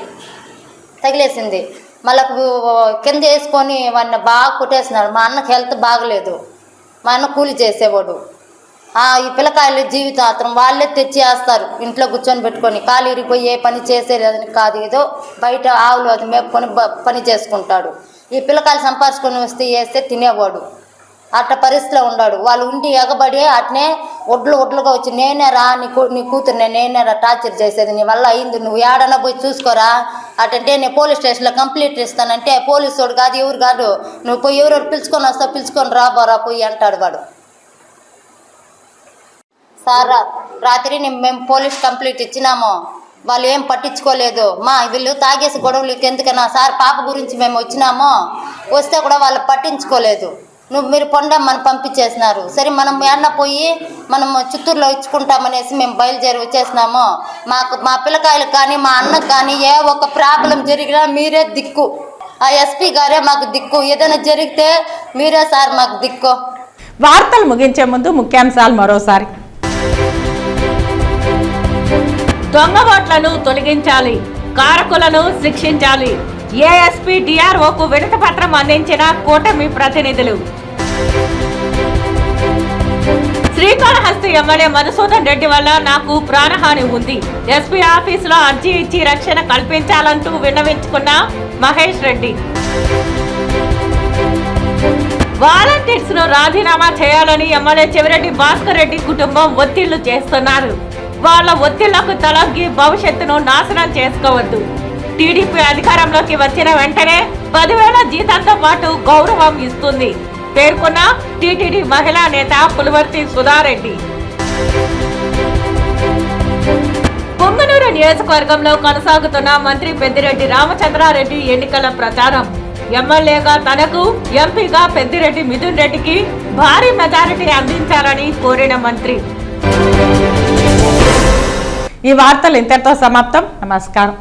తగిలేసింది. మళ్ళీ కింద వేసుకొని వాడిని బాగా కొట్టేస్తున్నాడు. మా అన్నకి హెల్త్ బాగలేదు. మా అన్న కూలి చేసేవాడు. ఈ పిల్లకాయలు జీవితాంతరం వాళ్ళే తెచ్చి వేస్తారు. ఇంట్లో కూర్చొని పెట్టుకొని కాలు ఇరిగిపోయి ఏ పని చేసేది అది కాదు, ఏదో బయట ఆవులు అది మేపుకొని పని చేసుకుంటాడు. ఈ పిల్లకాయలు సంపాదించుకొని వస్తే వేస్తే తినేవాడు. అట్ట పరిస్థితిలో ఉన్నాడు. వాళ్ళు ఉండి ఎగబడి అట్నే ఒడ్లుగా వచ్చి నేనే రా నీ కూతురునే నేనే రా టార్చర్ చేసేది, నీ వల్ల అయింది, నువ్వు ఏడన్నా పోయి చూసుకోరా అటంటే నేను పోలీస్ స్టేషన్లో కంప్లైంట్ ఇస్తానంటే పోలీసు వాడు కాదు ఎవరు కాదు, నువ్వు పోయి ఎవరెవరు పిలుచుకొని వస్తావు పిలుచుకొని రాబోరా పోయి అంటాడు వాడు. సార్, రాత్రి మేము పోలీస్ కంప్లైంట్ ఇచ్చినాము, వాళ్ళు ఏం పట్టించుకోలేదు. వీళ్ళు తాగేసి గొడవలకి ఎందుకన్నా సార్, పాప గురించి మేము వచ్చినాము, వస్తే కూడా వాళ్ళు పట్టించుకోలేదు. మీరు పొండమ్మని పంపించేసినారు. సరే మనం అన్న పోయి మనం చిత్తూరులో ఇచ్చుకుంటామనేసి మేము బయలుదేరి వచ్చేసినాము. మా పిల్లకాయలకు కానీ మా అన్నకు కానీ ఏ ఒక ప్రాబ్లం జరిగినా మీరే దిక్కు. ఆ ఎస్పీ గారే మాకు దిక్కు. ఏదైనా జరిగితే మీరే సార్ మాకు దిక్కు. వార్తలు ముగించే ముందు ముఖ్యాంశాలు మరోసారి. దొంగ ఓట్లను తొలగించాలి, కారకులను శిక్షించాలి. ఏఎస్పీ డిఆర్ఓకు వినతి పత్రం అందించిన కూటమి ప్రతినిధులు. శ్రీకాళహస్తి ఎమ్మెల్యే మధుసూదన్ రెడ్డి వల్ల నాకు ప్రాణహాని ఉంది. ఎస్పీ ఆఫీసులో అర్జీ ఇచ్చి రక్షణ కల్పించాలంటూ విన్నవించుకున్న మహేష్ రెడ్డి. వాలంటీర్స్ ను రాజీనామా చేయాలని ఎమ్మెల్యే చెవిరెడ్డి భాస్కర్ రెడ్డి కుటుంబం ఒత్తిళ్లు చేస్తున్నారు. వాళ్ళ ఒత్తిళ్లకు తలొగ్గి భవిష్యత్తును నాశనం చేసుకోవద్దు. టీడీపీ అధికారంలోకి వచ్చిన వెంటనే 10,000 జీతంతో పాటు గౌరవం ఇస్తుంది పేర్కొన్న టీటీడీ మహిళా నేత పులివర్తి సుధారెడ్డి. పొంగనూరు నియోజకవర్గంలో కొనసాగుతున్న మంత్రి పెద్దిరెడ్డి రామచంద్రారెడ్డి ఎన్నికల ప్రచారం. ఎమ్మెల్యేగా తనకు, ఎంపీగా పెద్దిరెడ్డి మిథున్ రెడ్డికి భారీ మెజారిటీ అందించాలని కోరిన మంత్రి. ఈ వార్తలు ఇంతటితో సమాప్తం. నమస్కారం.